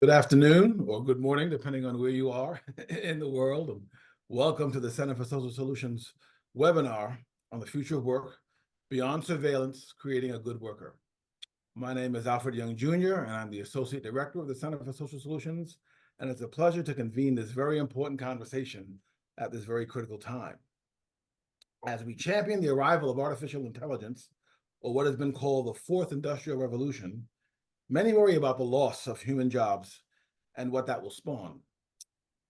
Good afternoon or good morning, depending on where you are in the world. Welcome to the Center for Social Solutions webinar on the future of work, beyond surveillance, creating a good worker. My name is Alfred Young Jr., and I'm the Associate Director of the Center for Social Solutions, and it's a pleasure to convene this very important conversation at this very critical time. As we champion the arrival of artificial intelligence, or what has been called the Fourth Industrial Revolution, many worry about the loss of human jobs and what that will spawn.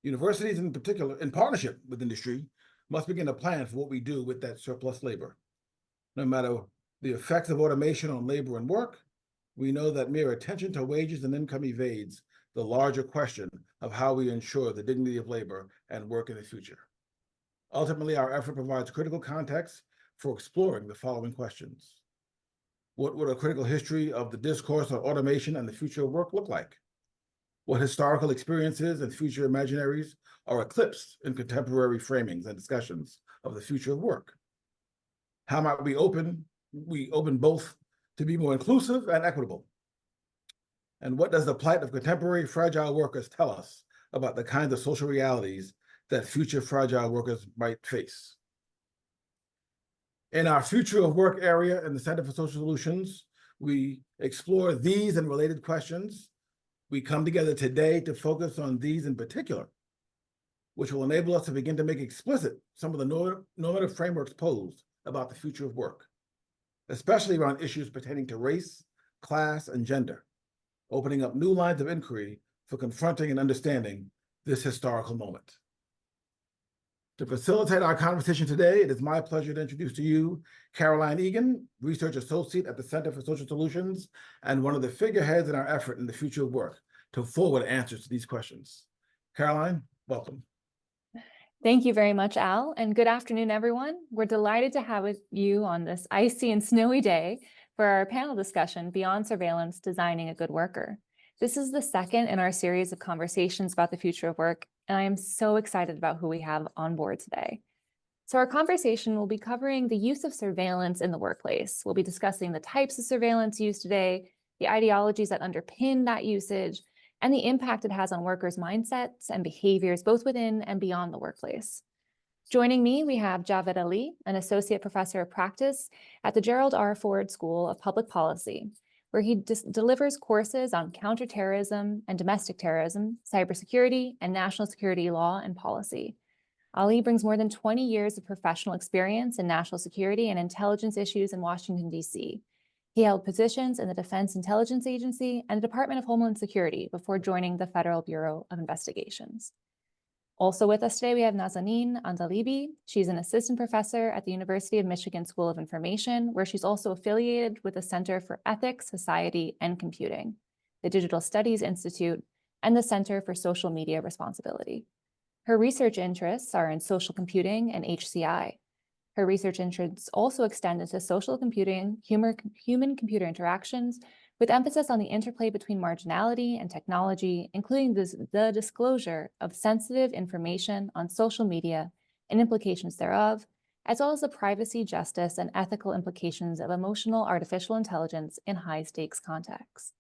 Universities in particular, in partnership with industry, must begin to plan for what we do with that surplus labor. No matter the effects of automation on labor and work, we know that mere attention to wages and income evades the larger question of how we ensure the dignity of labor and work in the future. Ultimately, our effort provides critical context for exploring the following questions. What would a critical history of the discourse on automation and the future of work look like? What historical experiences and future imaginaries are eclipsed in contemporary framings and discussions of the future of work? How might we open both to be more inclusive and equitable? And what does the plight of contemporary fragile workers tell us about the kinds of social realities that future fragile workers might face? In our future of work area in the Center for Social Solutions, we explore these and related questions. We come together today to focus on these in particular, which will enable us to begin to make explicit some of the normative frameworks posed about the future of work, especially around issues pertaining to race, class, and gender, opening up new lines of inquiry for confronting and understanding this historical moment. To facilitate our conversation today, it is my pleasure to introduce to you Caroline Egan, Research Associate at the Center for Social Solutions, and one of the figureheads in our effort in the future of work to forward answers to these questions. Caroline, welcome. Thank you very much, Al, and good afternoon, everyone. We're delighted to have you on this icy and snowy day for our panel discussion, Beyond Surveillance, Designing a Good Worker. This is the second in our series of conversations about the future of work, and I am so excited about who we have on board today. So our conversation will be covering the use of surveillance in the workplace. We'll be discussing the types of surveillance used today, the ideologies that underpin that usage, and the impact it has on workers' mindsets and behaviors, both within and beyond the workplace. Joining me, we have Javed Ali, an associate professor of practice at the Gerald R. Ford School of Public Policy, where he delivers courses on counterterrorism and domestic terrorism, cybersecurity, and national security law and policy. Ali brings more than 20 years of professional experience in national security and intelligence issues in Washington, D.C. He held positions in the Defense Intelligence Agency and the Department of Homeland Security before joining the Federal Bureau of Investigations. Also with us today, we have Nazanin Andalibi. She's an assistant professor at the University of Michigan School of Information, where she's also affiliated with the Center for Ethics, Society, and Computing, the Digital Studies Institute, and the Center for Social Media Responsibility. Her research interests are in social computing and HCI. Her research interests also extend into social computing, human-computer interactions, with emphasis on the interplay between marginality and technology, including the disclosure of sensitive information on social media and implications thereof, as well as the privacy, justice, and ethical implications of emotional artificial intelligence in high-stakes contexts.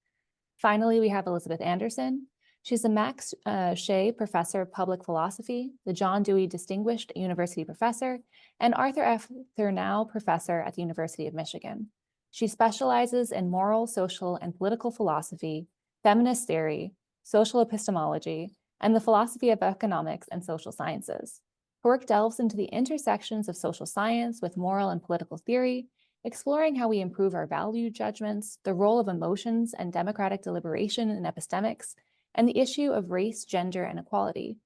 Finally, we have Elizabeth Anderson. She's the Max Shea Professor of Public Philosophy, the John Dewey Distinguished University Professor, and Arthur F. Thurnau Professor at the University of Michigan. She specializes in moral, social, and political philosophy, feminist theory, social epistemology, and the philosophy of economics and social sciences. Her work delves into the intersections of social science with moral and political theory, exploring how we improve our value judgments, the role of emotions and democratic deliberation in epistemics, and the issue of race, gender, and equality.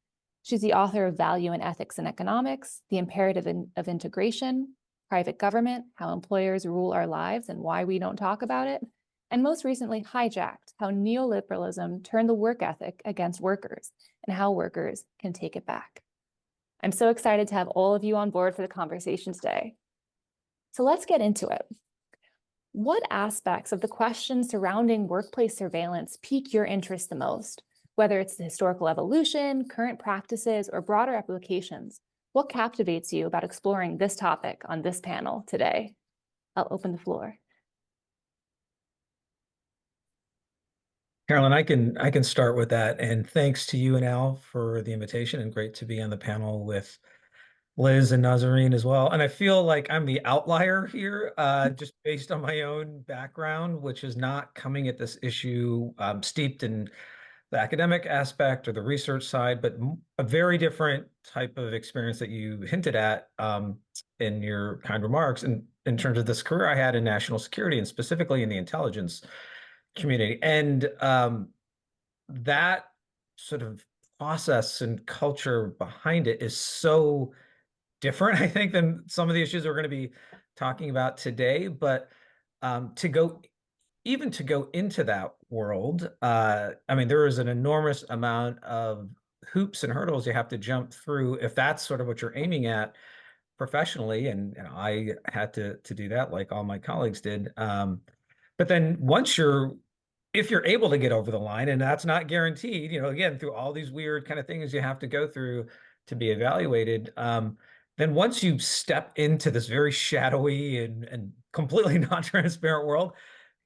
She's the author of Value and Ethics in Economics, The Imperative of Integration, Private Government, How Employers Rule Our Lives and Why We Don't Talk About It, and most recently, Hijacked, How Neoliberalism Turned the Work Ethic Against Workers and How Workers Can Take It Back. I'm so excited to have all of you on board for the conversation today. So let's get into it. What aspects of the questions surrounding workplace surveillance pique your interest the most? Whether it's the historical evolution, current practices, or broader applications, what captivates you about exploring this topic on this panel today? I'll open the floor. Carolyn, I can start with that. And thanks to you and Al for the invitation, and great to be on the panel with Liz and Nazarene as well. And I feel like I'm the outlier here, just based on my own background, which is not coming at this issue steeped in the academic aspect or the research side, but a very different type of experience that you hinted at in your kind remarks, and in terms of this career I had in national security and specifically in the intelligence community. And that sort of process and culture behind it is so different, I think, than some of the issues we're going to be talking about today. But to go into that world, I mean, there is an enormous amount of hoops and hurdles you have to jump through if that's sort of what you're aiming at professionally. And I had to do that like all my colleagues did. But then if you're able to get over the line, and that's not guaranteed, again, through all these weird kind of things you have to go through to be evaluated, then once you step into this very shadowy and completely non-transparent world,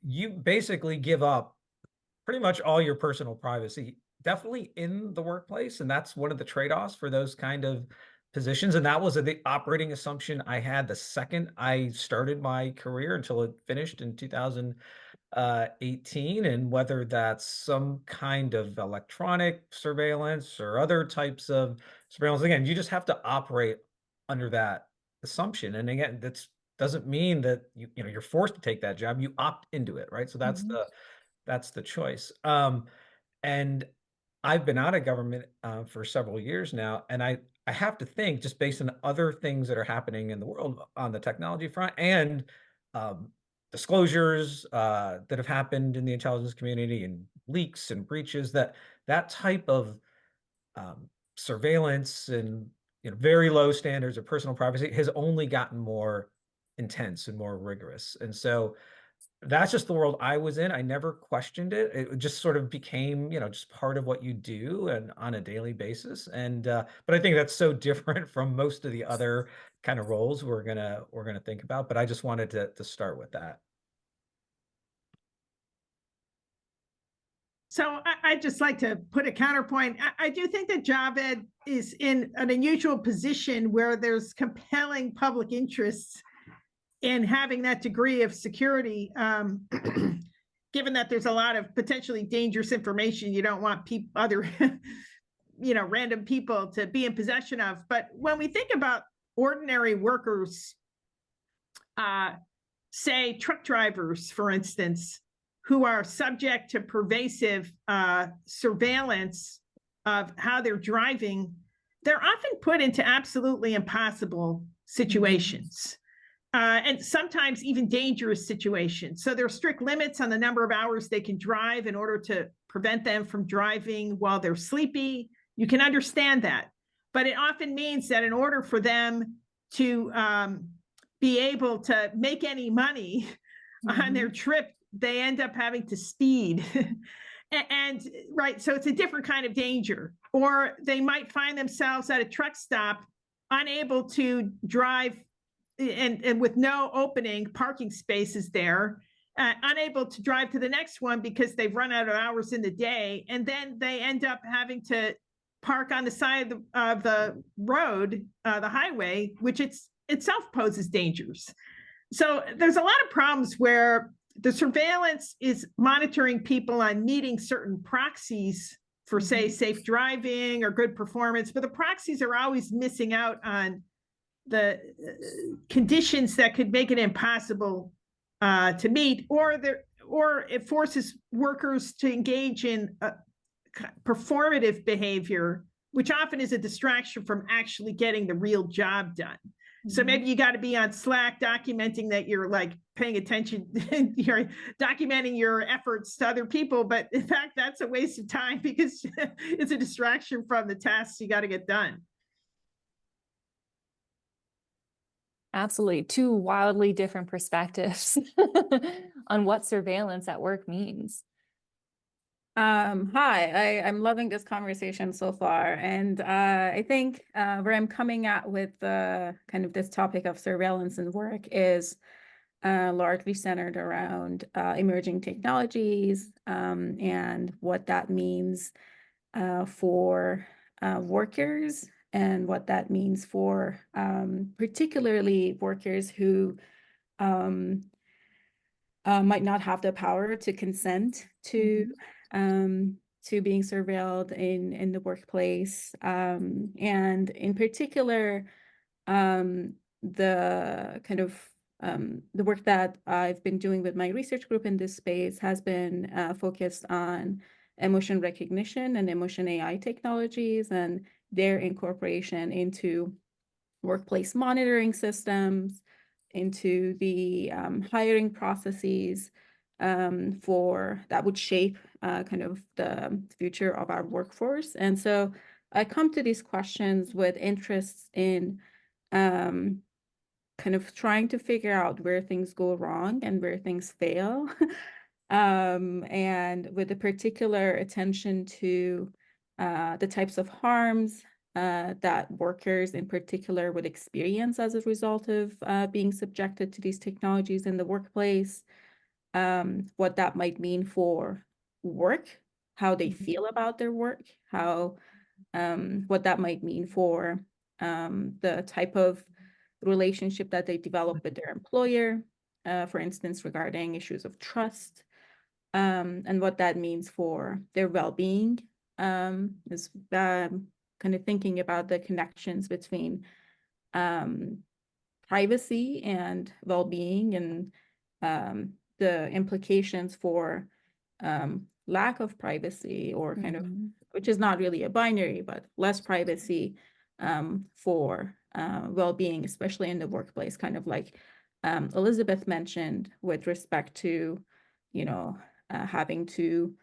you basically give up pretty much all your personal privacy, definitely in the workplace. And that's one of the trade-offs for those kind of positions. And that was the operating assumption I had the second I started my career until it finished in 2018. And whether that's some kind of electronic surveillance or other types of surveillance, again, you just have to operate under that assumption. And again, that doesn't mean that you're forced to take that job. You opt into it, right? So that's the choice. And I've been out of government for several years now, and I have to think, just based on other things that are happening in the world on the technology front and disclosures that have happened in the intelligence community and leaks and breaches, that type of surveillance and very low standards of personal privacy has only gotten more intense and more rigorous. And so that's just the world I was in. I never questioned it. It just sort of became, just part of what you do and on a daily basis. And but I think that's so different from most of the other kind of roles we're gonna think about. But I just wanted to start with that. So I'd just like to put a counterpoint. I do think that job ed is in an unusual position where there's compelling public interests in having that degree of security, given that there's a lot of potentially dangerous information you don't want other random people to be in possession of. But when we think about ordinary workers, say truck drivers, for instance, who are subject to pervasive surveillance of how they're driving, they're often put into absolutely impossible situations. And sometimes even dangerous situations. So there are strict limits on the number of hours they can drive in order to prevent them from driving while they're sleepy. You can understand that. But it often means that in order for them to be able to make any money on their trip, they end up having to speed. And right, so it's a different kind of danger. Or they might find themselves at a truck stop, unable to drive and with no opening parking spaces there, unable to drive to the next one because they've run out of hours in the day. And then they end up having to park on the side of the road, the highway, which itself poses dangers. So there's a lot of problems where the surveillance is monitoring people on meeting certain proxies for, say, safe driving or good performance, but the proxies are always missing out on the conditions that could make it impossible to meet, or it forces workers to engage in performative behavior, which often is a distraction from actually getting the real job done. So maybe you got to be on Slack documenting that you're like paying attention, you're documenting your efforts to other people, but in fact, that's a waste of time because it's a distraction from the tasks you got to get done. Absolutely. Two wildly different perspectives on what surveillance at work means. Hi, I'm loving this conversation so far. And I think where I'm coming at with kind of this topic of surveillance and work is largely centered around emerging technologies and what that means for workers and what that means for particularly workers who might not have the power to consent to being surveilled in the workplace. And in particular, the kind of the work that I've been doing with my research group in this space has been focused on emotion recognition and emotion AI technologies and their incorporation into workplace monitoring systems, into the hiring processes for that would shape kind of the future of our workforce. And so I come to these questions with interests in kind of trying to figure out where things go wrong and where things fail. And with a particular attention to the types of harms that workers in particular would experience as a result of being subjected to these technologies in the workplace, what that might mean for work, how they feel about their work, how what that might mean for the type of relationship that they develop with their employer, for instance, regarding issues of trust, and what that means for their well-being, is kind of thinking about the connections between privacy and well-being and the implications for lack of privacy or kind of, which is not really a binary, but less privacy for well-being, especially in the workplace, kind of like Elizabeth mentioned with respect to, you know, having to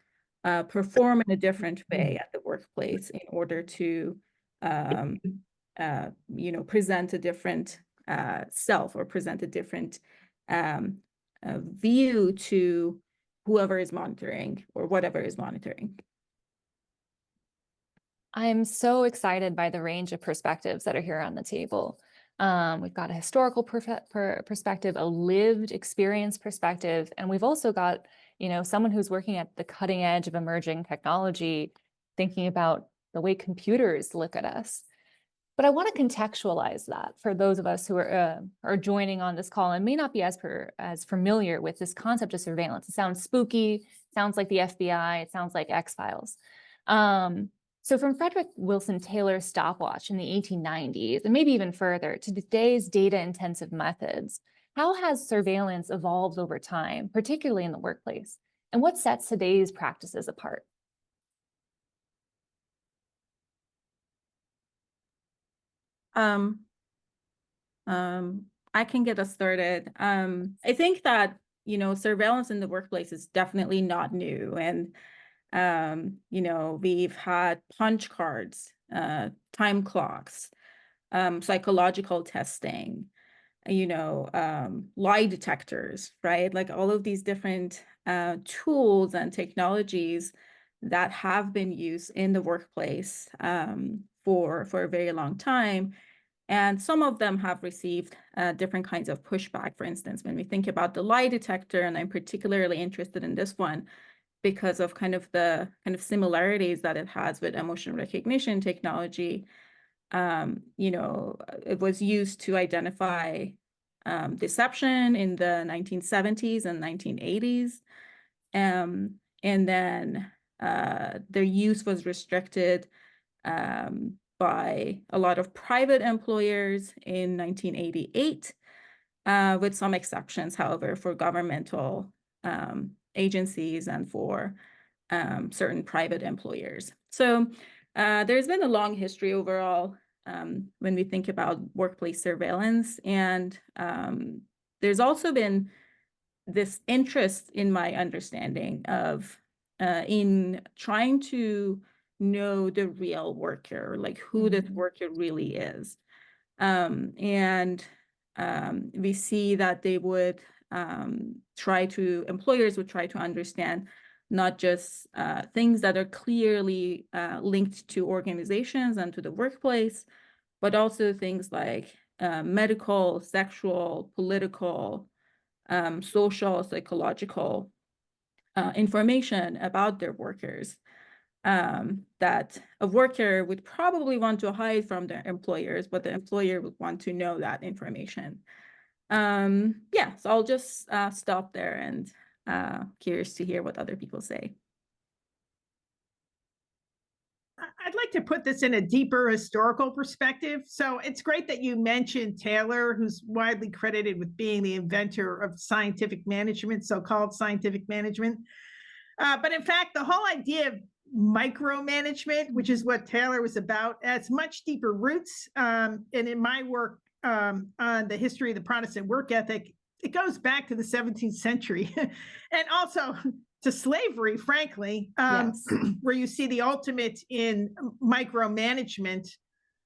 perform in a different way at the workplace in order to, you know, present a different self or present a different view to whoever is monitoring or whatever is monitoring. I'm so excited by the range of perspectives that are here on the table. We've got a historical perspective, a lived experience perspective, and we've also got, you know, someone who's working at the cutting edge of emerging technology, thinking about the way computers look at us. But I want to contextualize that for those of us who are joining on this call and may not be as familiar with this concept of surveillance. It sounds spooky, sounds like the FBI, it sounds like X-Files. So from Frederick Wilson Taylor's stopwatch in the 1890s, and maybe even further, to today's data-intensive methods, how has surveillance evolved over time, particularly in the workplace? And what sets today's practices apart? I can get us started. I think that, you know, surveillance in the workplace is definitely not new. And you know, we've had punch cards, time clocks, psychological testing, you know, lie detectors, right? Like all of these different tools and technologies that have been used in the workplace for a very long time. And some of them have received different kinds of pushback. For instance, when we think about the lie detector, and I'm particularly interested in this one, because of kind of the similarities that it has with emotion recognition technology. You know, it was used to identify deception in the 1970s and 1980s. And then their use was restricted by a lot of private employers in 1988, with some exceptions, however, for governmental agencies and for certain private employers. So there's been a long history overall when we think about workplace surveillance. And there's also been this interest, in my understanding, of in trying to know the real worker, like who this worker really is. And we see that they would employers would try to understand not just things that are clearly linked to organizations and to the workplace, but also things like medical, sexual, political, social, psychological information about their workers that a worker would probably want to hide from their employers, but the employer would want to know that information. Yeah, so I'll just stop there and curious to hear what other people say. I'd like to put this in a deeper historical perspective. So it's great that you mentioned Taylor, who's widely credited with being the inventor of scientific management, so-called scientific management. But in fact, the whole idea of micromanagement, which is what Taylor was about, has much deeper roots. And in my work on the history of the Protestant work ethic, it goes back to the 17th century and also to slavery, frankly, Yes. where you see the ultimate in micromanagement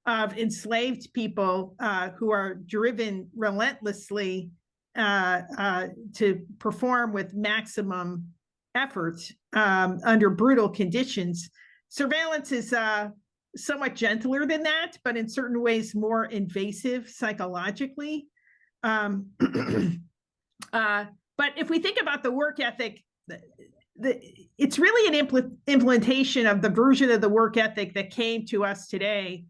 of enslaved people who are driven relentlessly to perform with maximum effort under brutal conditions. Surveillance is somewhat gentler than that, but in certain ways more invasive psychologically. But if we think about the work ethic, it's really an implementation of the version of the work ethic that came to us today,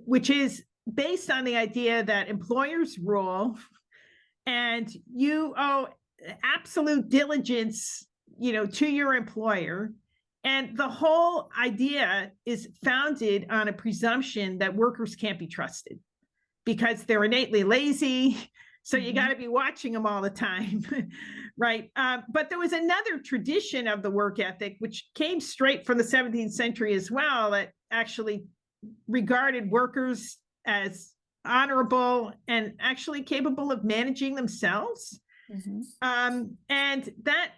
which is based on the idea that employers rule and you owe absolute diligence, to your employer. And the whole idea is founded on a presumption that workers can't be trusted because they're innately lazy. So you got to be watching them all the time, right? But there was another tradition of the work ethic, which came straight from the 17th century as well, that actually regarded workers as honorable and actually capable of managing themselves. And that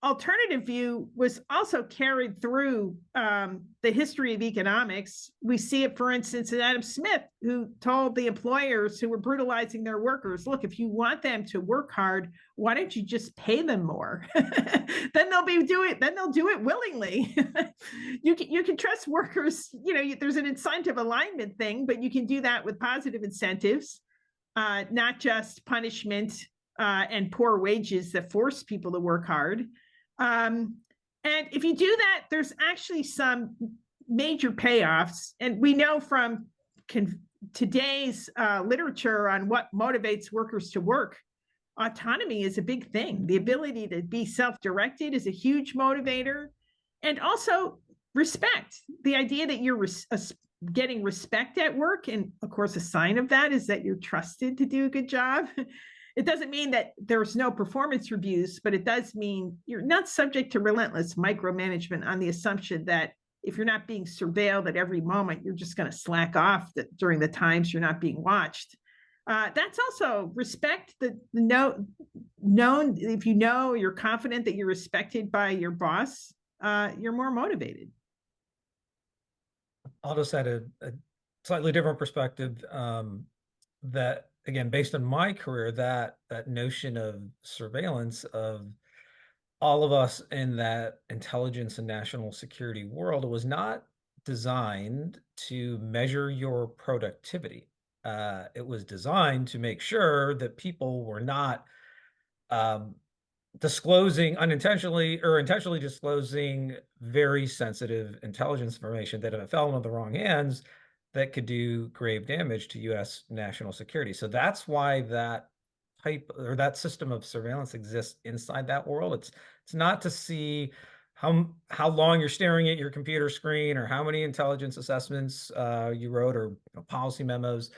alternative view was also carried through the history of economics. We see it, for instance, in Adam Smith, who told the employers who were brutalizing their workers, look, if you want them to work hard, why don't you just pay them more? Then they'll do it willingly. You can trust workers, there's an incentive alignment thing, but you can do that with positive incentives, not just punishment and poor wages that force people to work hard. And if you do that, there's actually some major payoffs. And we know from today's literature on what motivates workers to work, autonomy is a big thing. The ability to be self-directed is a huge motivator. And also respect, the idea that you're getting respect at work. And of course, a sign of that is that you're trusted to do a good job. It doesn't mean that there's no performance reviews, but it does mean you're not subject to relentless micromanagement on the assumption that if you're not being surveilled at every moment, you're just going to slack off during the times you're not being watched. That's also respect, known, if you're confident that you're respected by your boss, you're more motivated. I'll just add a slightly different perspective that, again, based on my career, that notion of surveillance of all of us in that intelligence and national security world was not designed to measure your productivity. It was designed to make sure that people were not disclosing unintentionally or intentionally disclosing very sensitive intelligence information that if it fell into the wrong hands, that could do grave damage to U.S. national security. So that's why that type or that system of surveillance exists inside that world. It's not to see how long you're staring at your computer screen or how many intelligence assessments you wrote or policy memos.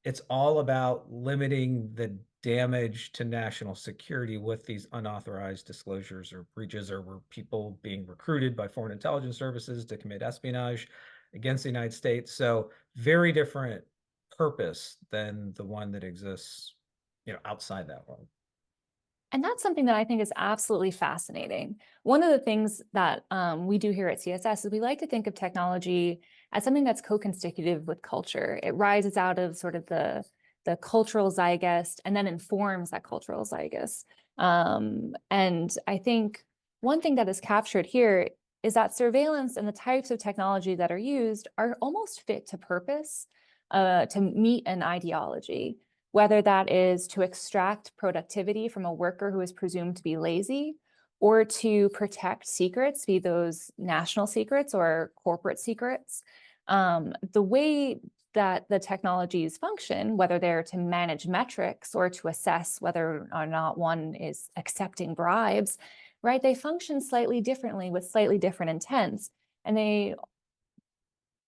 It's all about limiting the damage to national security with these unauthorized disclosures or breaches, or were people being recruited by foreign intelligence services to commit espionage against the United States. So very different purpose than the one that exists, outside that world. And that's something that I think is absolutely fascinating. One of the things that we do here at CSS is we like to think of technology as something that's co-constitutive with culture. It rises out of sort of the cultural zeitgeist and then informs that cultural zeitgeist. And I think one thing that is captured here is that surveillance and the types of technology that are used are almost fit to purpose to meet an ideology. whether that is to extract productivity from a worker who is presumed to be lazy, or to protect secrets, be those national secrets or corporate secrets. The way that the technologies function, whether they're to manage metrics or to assess whether or not one is accepting bribes, right? They function slightly differently with slightly different intents, and they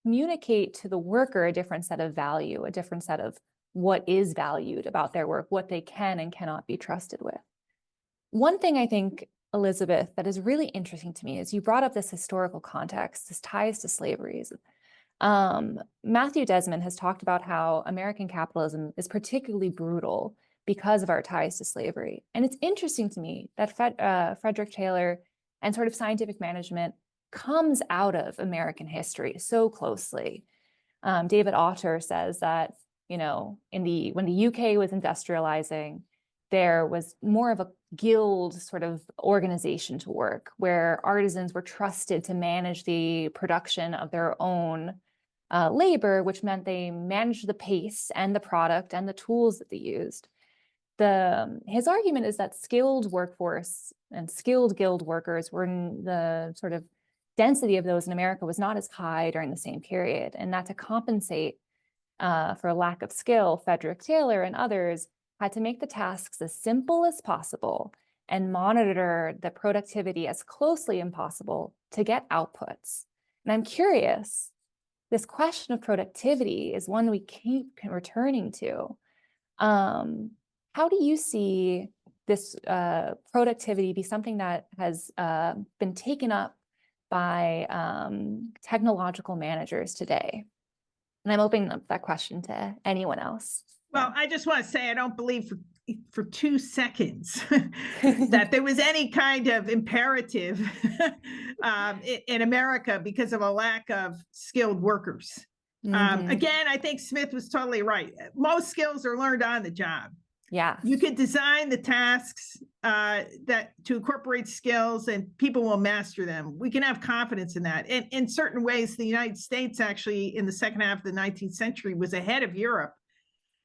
communicate to the worker a different set of value, a different set of what is valued about their work, what they can and cannot be trusted with. One thing I think, Elizabeth, that is really interesting to me is you brought up this historical context, this ties to slavery. Matthew Desmond has talked about how American capitalism is particularly brutal because of our ties to slavery. And it's interesting to me that Frederick Taylor and sort of scientific management comes out of American history so closely. David Otter says that, you know, when the UK was industrializing, there was more of a guild sort of organization to work, where artisans were trusted to manage the production of their own labor, which meant they managed the pace and the product and the tools that they used. His argument is that skilled workforce and skilled guild workers were the sort of density of those in America was not as high during the same period, and that to compensate for a lack of skill, Frederick Taylor and others had to make the tasks as simple as possible and monitor the productivity as closely as possible to get outputs. And I'm curious, this question of productivity is one we keep returning to. How do you see this productivity be something that has been taken up by technological managers today? And I'm opening up that question to anyone else. Well, I just want to say I don't believe for 2 seconds that there was any kind of imperative in America because of a lack of skilled workers. Again, I think Smith was totally right. Most skills are learned on the job. Yeah. You could design the tasks that to incorporate skills and people will master them. We can have confidence in that. And in certain ways, the United States actually in the second half of the 19th century was ahead of Europe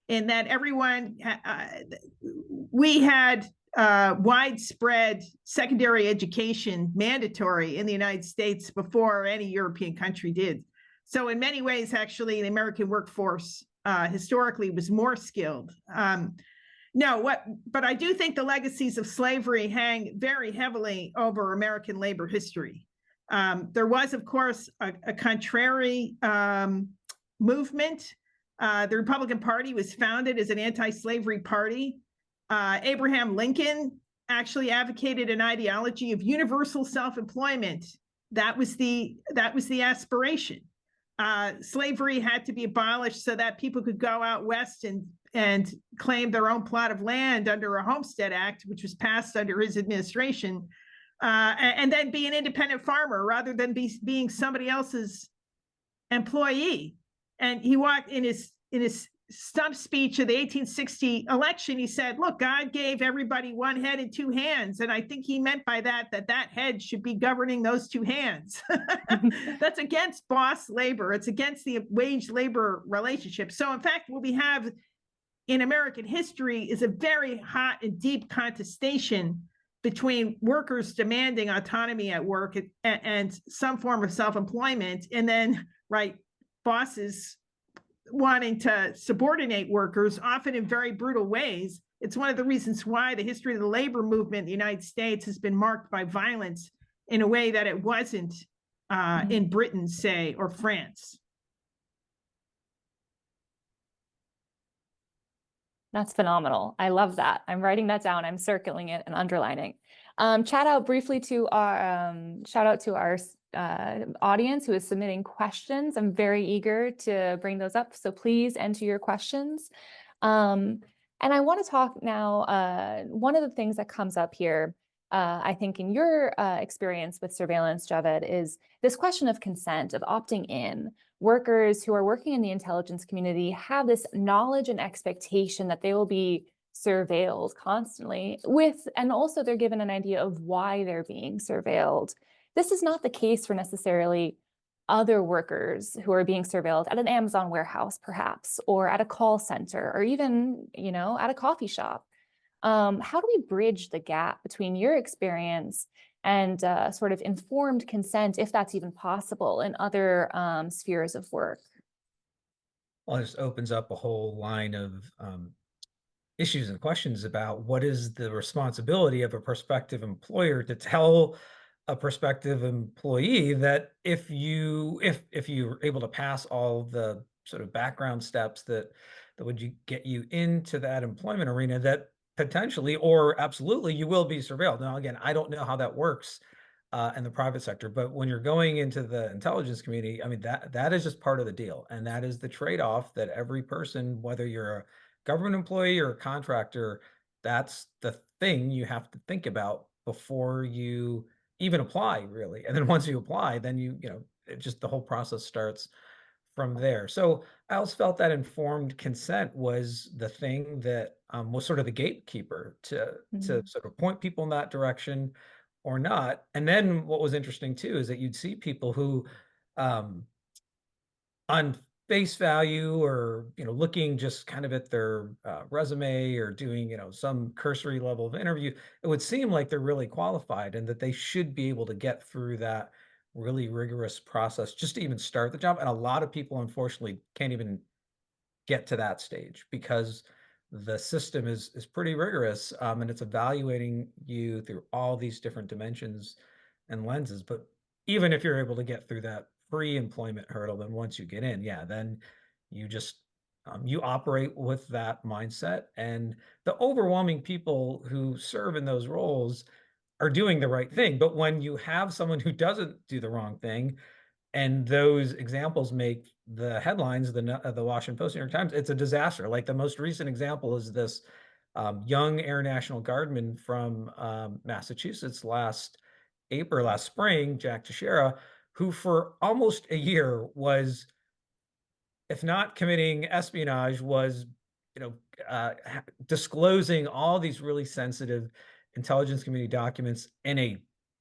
in that we had widespread secondary education mandatory in the United States before any European country did. So in many ways, actually, the American workforce historically was more skilled. But I do think the legacies of slavery hang very heavily over American labor history. There was, of course, a contrary movement. The Republican Party was founded as an anti-slavery party. Abraham Lincoln actually advocated an ideology of universal self-employment. That was the aspiration. Slavery had to be abolished so that people could go out west and claim their own plot of land under a Homestead Act, which was passed under his administration, and then be an independent farmer rather than being somebody else's employee. And he walked in his stump speech of the 1860 election. He said, look, God gave everybody one head and two hands. And I think he meant by that head should be governing those two hands. That's against boss labor. It's against the wage labor relationship. So in fact, what we have in American history is a very hot and deep contestation between workers demanding autonomy at work and some form of self-employment, and then, bosses wanting to subordinate workers, often in very brutal ways. It's one of the reasons why the history of the labor movement in the United States has been marked by violence in a way that it wasn't in Britain, say, or France. That's phenomenal. I love that. I'm writing that down. I'm circling it and underlining. Shout out to our audience who is submitting questions. I'm very eager to bring those up. So please enter your questions. And I want to talk now, one of the things that comes up here, I think in your experience with surveillance, Javed, is this question of consent, of opting in. Workers who are working in the intelligence community have this knowledge and expectation that they will be surveilled constantly and also they're given an idea of why they're being surveilled. This is not the case for necessarily other workers who are being surveilled at an Amazon warehouse, perhaps, or at a call center, or even, at a coffee shop. How do we bridge the gap between your experience and sort of informed consent, if that's even possible, in other spheres of work? Well, it just opens up a whole line of issues and questions about what is the responsibility of a prospective employer to tell a prospective employee that if you're able to pass all the sort of background steps that would get you into that employment arena, that potentially or absolutely you will be surveilled. Now, again, I don't know how that works in the private sector, but when you're going into the intelligence community, I mean, that is just part of the deal, and that is the trade-off that every person, whether you're a government employee or a contractor, that's the thing you have to think about before you even apply, really. And then once you apply, then the whole process starts from there. So I also felt that informed consent was the thing that was sort of the gatekeeper to sort of point people in that direction or not. And then what was interesting too is that you'd see people who on face value or looking just kind of at their resume or doing some cursory level of interview, it would seem like they're really qualified and that they should be able to get through that really rigorous process just to even start the job. And a lot of people unfortunately can't even get to that stage because the system is pretty rigorous, and it's evaluating you through all these different dimensions and lenses. But even if you're able to get through that pre-employment hurdle, then once you get in, then you just you operate with that mindset. And the overwhelming people who serve in those roles are doing the right thing. But when you have someone who doesn't do the wrong thing, and those examples make the headlines, the Washington Post, New York Times, it's a disaster. Like the most recent example is this young Air National Guardman from Massachusetts last spring, Jack Teixeira, who for almost a year was, if not committing espionage, was disclosing all these really sensitive intelligence community documents in a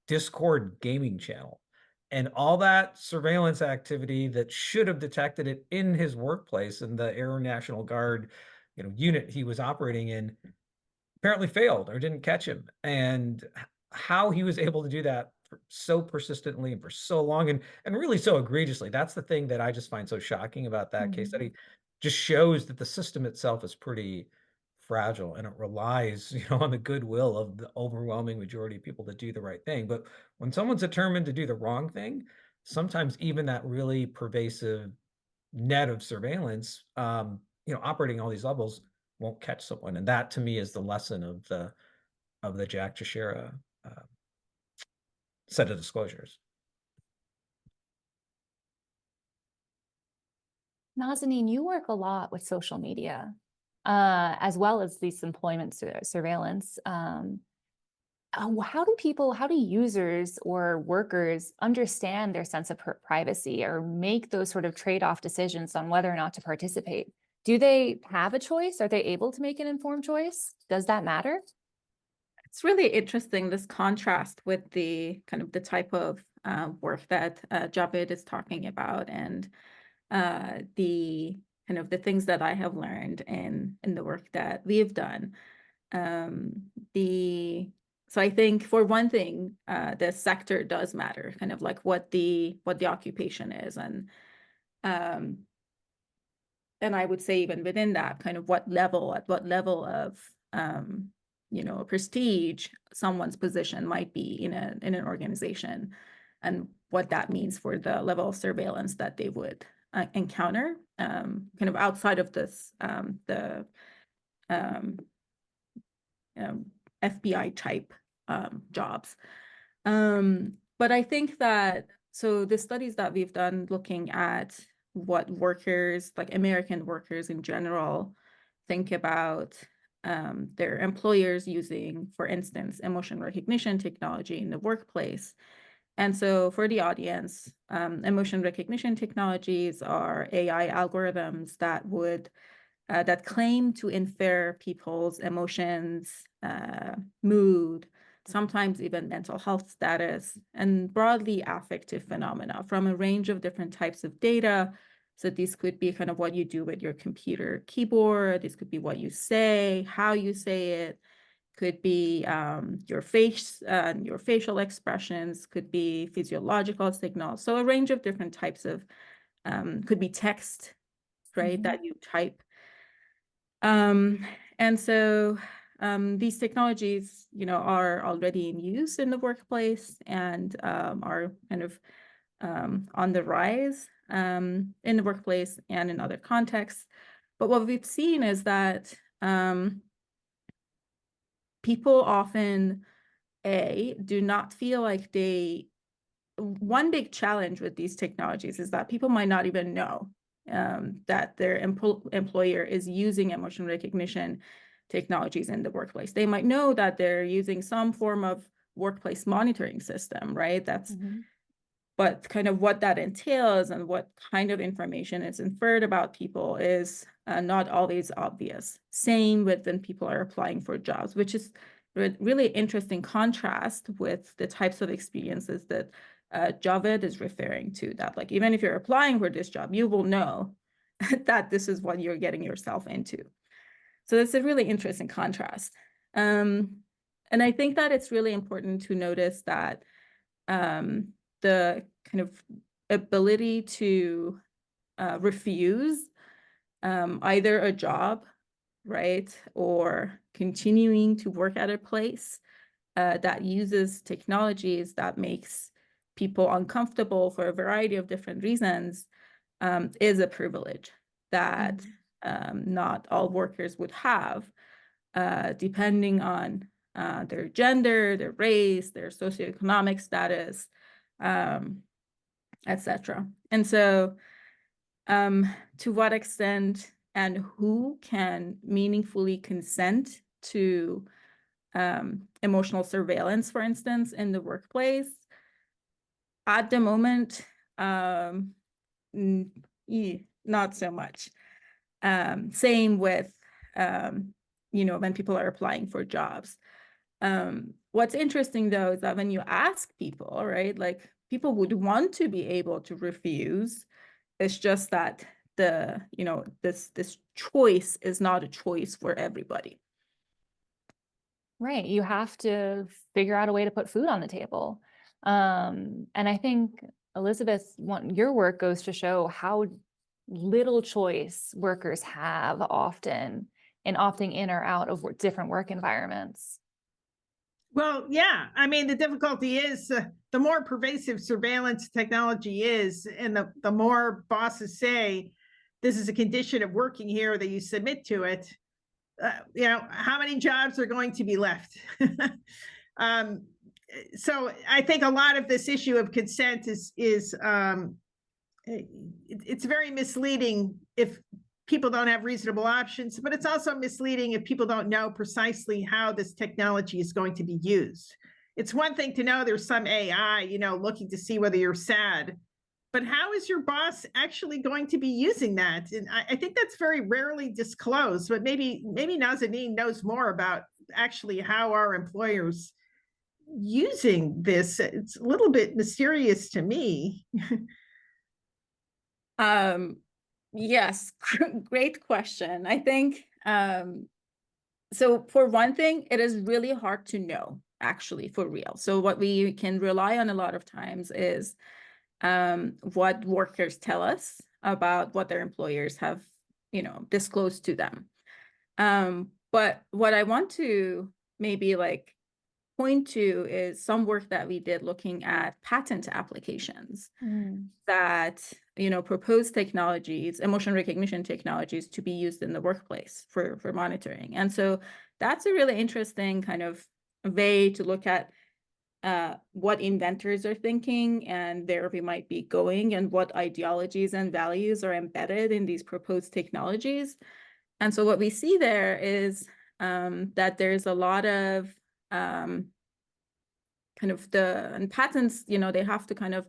Discord gaming channel. And all that surveillance activity that should have detected it in his workplace in the Air National Guard, unit he was operating in, apparently failed or didn't catch him. And how he was able to do that so persistently and for so long and really so egregiously, that's the thing that I just find so shocking about that case study. Just shows that the system itself is pretty fragile and it relies, on the goodwill of the overwhelming majority of people to do the right thing. But when someone's determined to do the wrong thing, sometimes even that really pervasive net of surveillance, operating all these levels won't catch someone. And that to me is the lesson of the Jack Teixeira set of disclosures. Nazanin, you work a lot with social media, as well as these employment surveillance. How do users or workers understand their sense of privacy or make those sort of trade-off decisions on whether or not to participate? Do they have a choice? Are they able to make an informed choice? Does that matter? It's really interesting, this contrast with the kind of the type of work that Javed is talking about, and the kind of the things that I have learned in the work that we've done. So I think for one thing, the sector does matter, kind of like what the occupation is, and I would say even within that, kind of at what level of prestige someone's position might be in an organization, and what that means for the level of surveillance that they would encounter, kind of outside of this the FBI type jobs. But I think that, so the studies that we've done looking at what workers, like American workers in general, think about their employers using, for instance, emotion recognition technology in the workplace. And so for the audience, emotion recognition technologies are AI algorithms that would that claim to infer people's emotions, mood, sometimes even mental health status, and broadly affective phenomena from a range of different types of data. So these could be kind of what you do with your computer keyboard. This could be what you say, how you say it. Could be your face, your facial expressions. Could be physiological signals. So a range of different types of, could be text, right, that you type. And so these technologies, are already in use in the workplace and are kind of on the rise in the workplace and in other contexts. But what we've seen is that people often, do not feel like one big challenge with these technologies is that people might not even know that their employer is using emotion recognition technologies in the workplace. They might know that they're using some form of workplace monitoring system, right? But kind of what that entails and what kind of information is inferred about people is not always obvious. Same with when people are applying for jobs, which is a really interesting contrast with the types of experiences that Javed is referring to, that like, even if you're applying for this job, you will know that this is what you're getting yourself into. So that's a really interesting contrast. And I think that it's really important to notice that the kind of ability to refuse either a job, right, or continuing to work at a place that uses technologies that makes people uncomfortable for a variety of different reasons is a privilege that not all workers would have, depending on their gender, their race, their socioeconomic status, etc. And so to what extent and who can meaningfully consent to emotional surveillance, for instance, in the workplace, at the moment, not so much. Same with, when people are applying for jobs. What's interesting though is that when you ask people, right, like people would want to be able to refuse. It's just that this choice is not a choice for everybody. Right. You have to figure out a way to put food on the table. And I think, Elizabeth, your work goes to show how little choice workers have often in opting in or out of different work environments. Well, yeah. I mean, the difficulty is the more pervasive surveillance technology is, and the more bosses say, this is a condition of working here, that you submit to it, how many jobs are going to be left? So I think a lot of this issue of consent is it's very misleading if people don't have reasonable options, but it's also misleading if people don't know precisely how this technology is going to be used. It's one thing to know there's some AI, looking to see whether you're sad, but how is your boss actually going to be using that? And I think that's very rarely disclosed, but maybe Nazanin knows more about actually how our employers using this. It's a little bit mysterious to me. Yes, great question. I think, so for one thing, it is really hard to know, actually, for real. So what we can rely on a lot of times is what workers tell us about what their employers have, disclosed to them. But what I want to maybe point to is some work that we did looking at patent applications that, propose technologies, emotion recognition technologies, to be used in the workplace for monitoring. And so that's a really interesting kind of way to look at what inventors are thinking and where we might be going, and what ideologies and values are embedded in these proposed technologies. And so what we see there is that there's a lot of kind of and patents, they have to kind of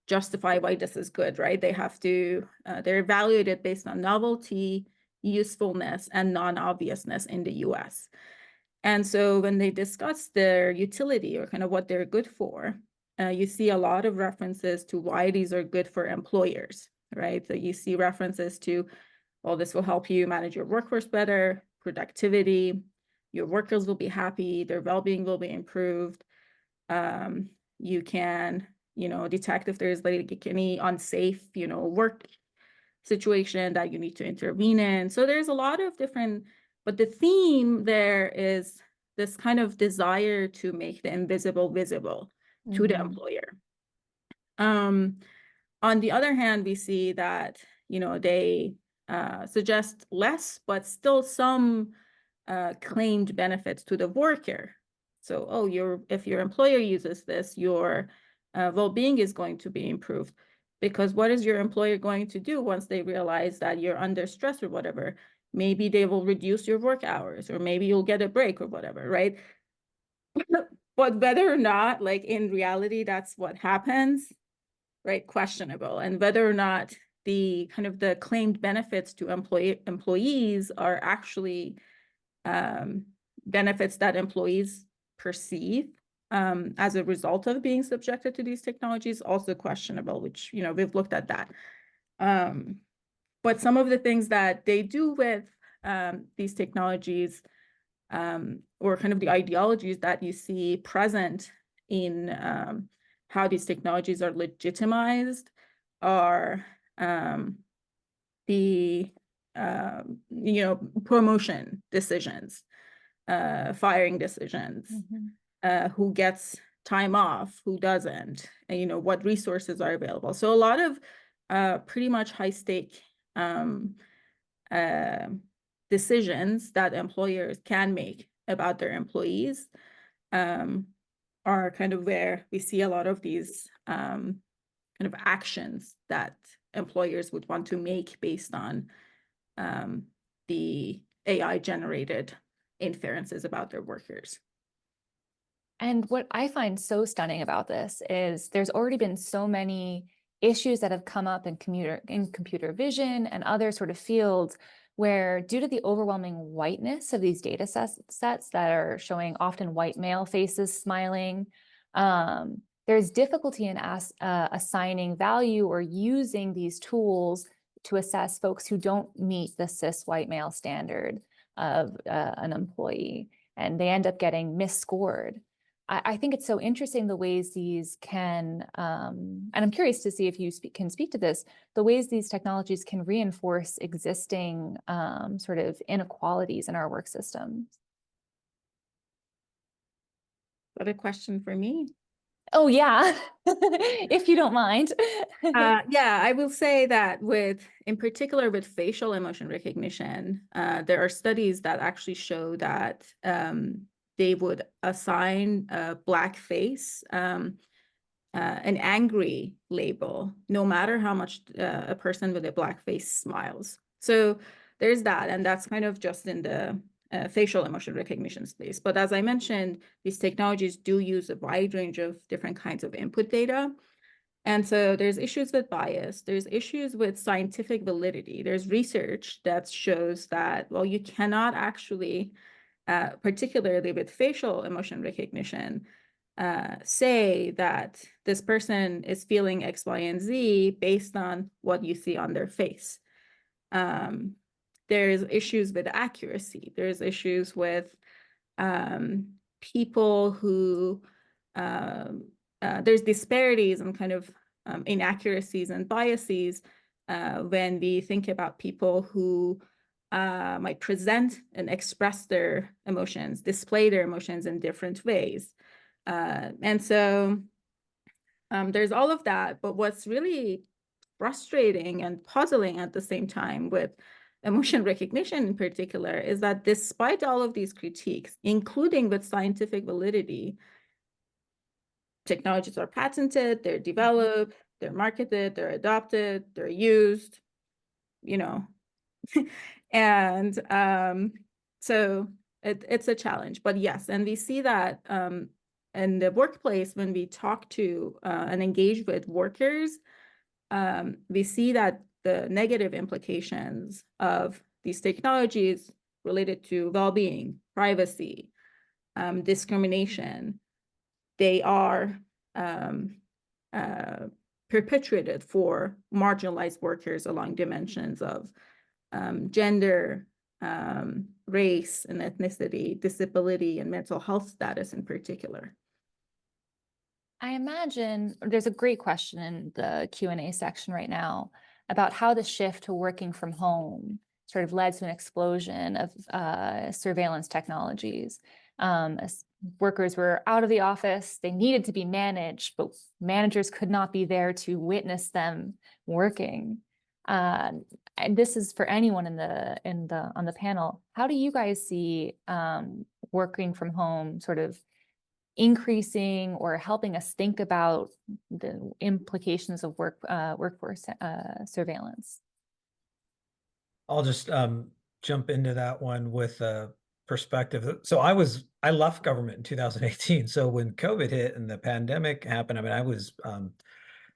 justify why this is good, right? They have to, they're evaluated based on novelty, usefulness, and non-obviousness in the US. And so when they discuss their utility or kind of what they're good for, you see a lot of references to why these are good for employers, right? So you see references to, well, this will help you manage your workforce better, productivity, your workers will be happy, their well-being will be improved. You can, detect if there's like any unsafe, work situation that you need to intervene in. So there's a lot of different, but the theme there is this kind of desire to make the invisible visible to the employer. On the other hand, we see that, they suggest less, but still some claimed benefits to the worker. So, if your employer uses this, your well-being is going to be improved. Because what is your employer going to do once they realize that you're under stress or whatever? Maybe they will reduce your work hours, or maybe you'll get a break or whatever, right? But whether or not, like in reality, that's what happens, right? Questionable. And whether or not the kind of the claimed benefits to employees are actually benefits that employees perceive as a result of being subjected to these technologies, also questionable, which, we've looked at that. But some of the things that they do with these technologies, or kind of the ideologies that you see present in how these technologies are legitimized, are the promotion decisions, firing decisions, who gets time off, who doesn't, and, what resources are available. So a lot of pretty much high stake decisions that employers can make about their employees are kind of where we see a lot of these kind of actions that employers would want to make based on the AI generated inferences about their workers. And what I find so stunning about this is there's already been so many issues that have come up in computer vision and other sort of fields where, due to the overwhelming whiteness of these data sets that are showing often white male faces smiling, there's difficulty in assigning value or using these tools to assess folks who don't meet the cis white male standard of an employee, and they end up getting misscored. I think it's so interesting the ways these can, and I'm curious to see if you can speak to this, the ways these technologies can reinforce existing sort of inequalities in our work systems. What a question for me. Oh, yeah, if you don't mind. Yeah, I will say that in particular with facial emotion recognition, there are studies that actually show that they would assign a black face an angry label, no matter how much a person with a black face smiles. So there's that, and that's kind of just in the facial emotion recognition space. But as I mentioned, these technologies do use a wide range of different kinds of input data. And so there's issues with bias, there's issues with scientific validity. There's research that shows that, well, you cannot actually, particularly with facial emotion recognition, say that this person is feeling X, Y, and Z based on what you see on their face. There's issues with accuracy. There's issues with people who, there's disparities and kind of inaccuracies and biases when we think about people who might present and express their emotions, display their emotions in different ways. And so there's all of that, but what's really frustrating and puzzling at the same time with emotion recognition in particular is that despite all of these critiques, including with scientific validity, technologies are patented, they're developed, they're marketed, they're adopted, they're used, and so it's a challenge. But yes, and we see that in the workplace, when we talk to and engage with workers, we see that the negative implications of these technologies related to well-being, privacy, discrimination, they are perpetuated for marginalized workers along dimensions of gender, race and ethnicity, disability, and mental health status in particular. I imagine there's a great question in the Q&A section right now about how the shift to working from home sort of led to an explosion of surveillance technologies. As workers were out of the office, they needed to be managed, but managers could not be there to witness them working. And this is for anyone on the panel. How do you guys see working from home sort of increasing or helping us think about the implications of workforce surveillance? I'll just jump into that one with a perspective. So I left government in 2018. So when COVID hit and the pandemic happened, I mean, I was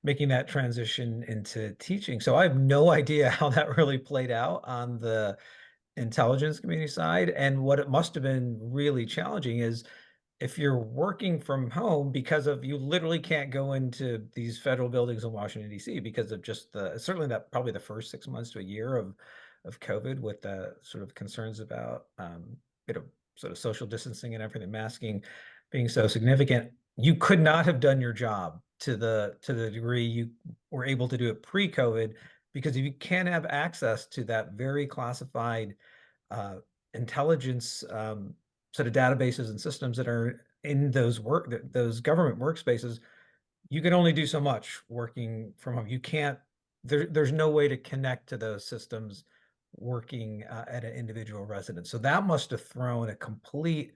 making that transition into teaching. So I have no idea how that really played out on the intelligence community side. And what it must have been really challenging is if you're working from home because of you literally can't go into these federal buildings in Washington, D.C. because of just certainly that probably the first 6 months to a year of COVID with the sort of concerns about sort of social distancing and everything, masking being so significant. You could not have done your job to the degree you were able to do it pre-COVID, because if you can't have access to that very classified intelligence sort of databases and systems that are in those government workspaces, you can only do so much working from home. You can't, there's no way to connect to those systems working at an individual residence. So that must have thrown a complete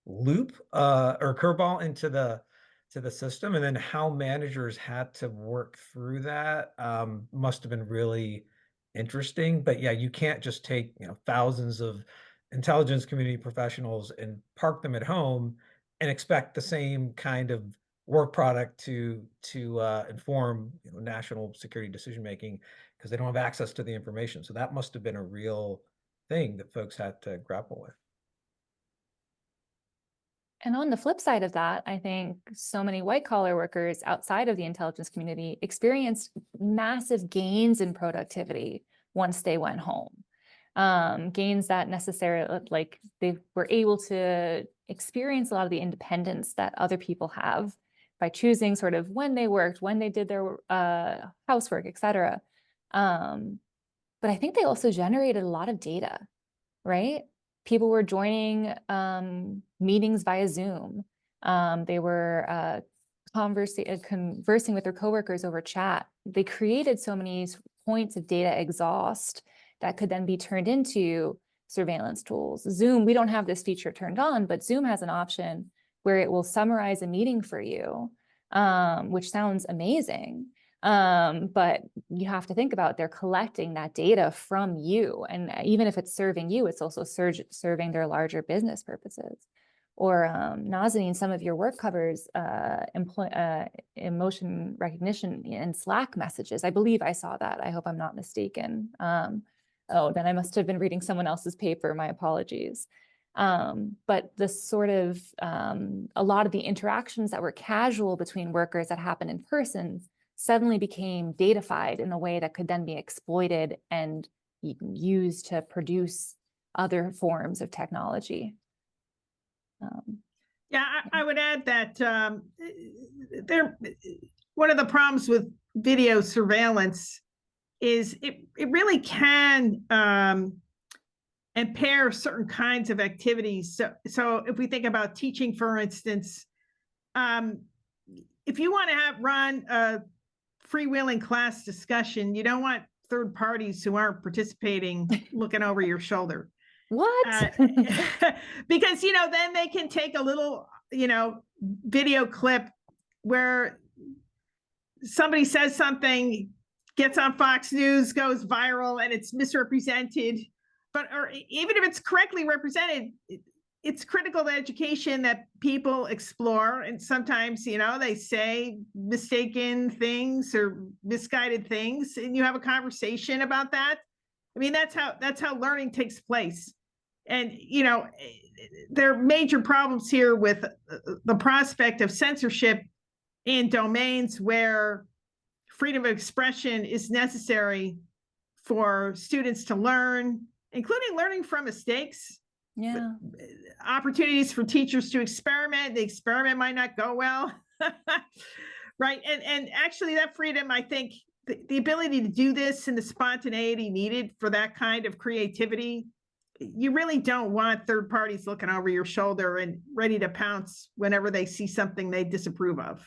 loop or curveball into the system. And then how managers had to work through that must have been really interesting. But yeah, you can't just take thousands of intelligence community professionals and park them at home and expect the same kind of work product to inform national security decision making, because they don't have access to the information. So that must have been a real thing that folks had to grapple with. And on the flip side of that, I think so many white collar workers outside of the intelligence community experienced massive gains in productivity once they went home. Gains that necessarily, like, they were able to experience a lot of the independence that other people have by choosing sort of when they worked, when they did their housework, et cetera. But I think they also generated a lot of data, right? People were joining meetings via Zoom. They were conversing with their coworkers over chat. They created so many points of data exhaust that could then be turned into surveillance tools. Zoom, we don't have this feature turned on, but Zoom has an option where it will summarize a meeting for you, which sounds amazing. But you have to think about, they're collecting that data from you. And even if it's serving you, it's also serving their larger business purposes. Or Nazanin, some of your work covers emotion recognition in Slack messages. I believe I saw that. I hope I'm not mistaken. Oh, then I must have been reading someone else's paper. My apologies. But the sort of, a lot of the interactions that were casual between workers that happened in person suddenly became datafied in a way that could then be exploited and used to produce other forms of technology. Yeah, I would add that one of the problems with video surveillance is it really can impair certain kinds of activities. So if we think about teaching, for instance, if you want to run a freewheeling class discussion, you don't want third parties who aren't participating looking over your shoulder. What? Because, then they can take a little, video clip where somebody says something, gets on Fox News, goes viral, and it's misrepresented. Or even if it's correctly represented, it's critical to education that people explore. And sometimes, they say mistaken things or misguided things, and you have a conversation about that. I mean, that's how learning takes place. And, you know, there are major problems here with the prospect of censorship in domains where freedom of expression is necessary for students to learn, including learning from mistakes. Yeah. Opportunities for teachers to experiment. The experiment might not go well. Right. And actually that freedom, I think the ability to do this and the spontaneity needed for that kind of creativity, you really don't want third parties looking over your shoulder and ready to pounce whenever they see something they disapprove of.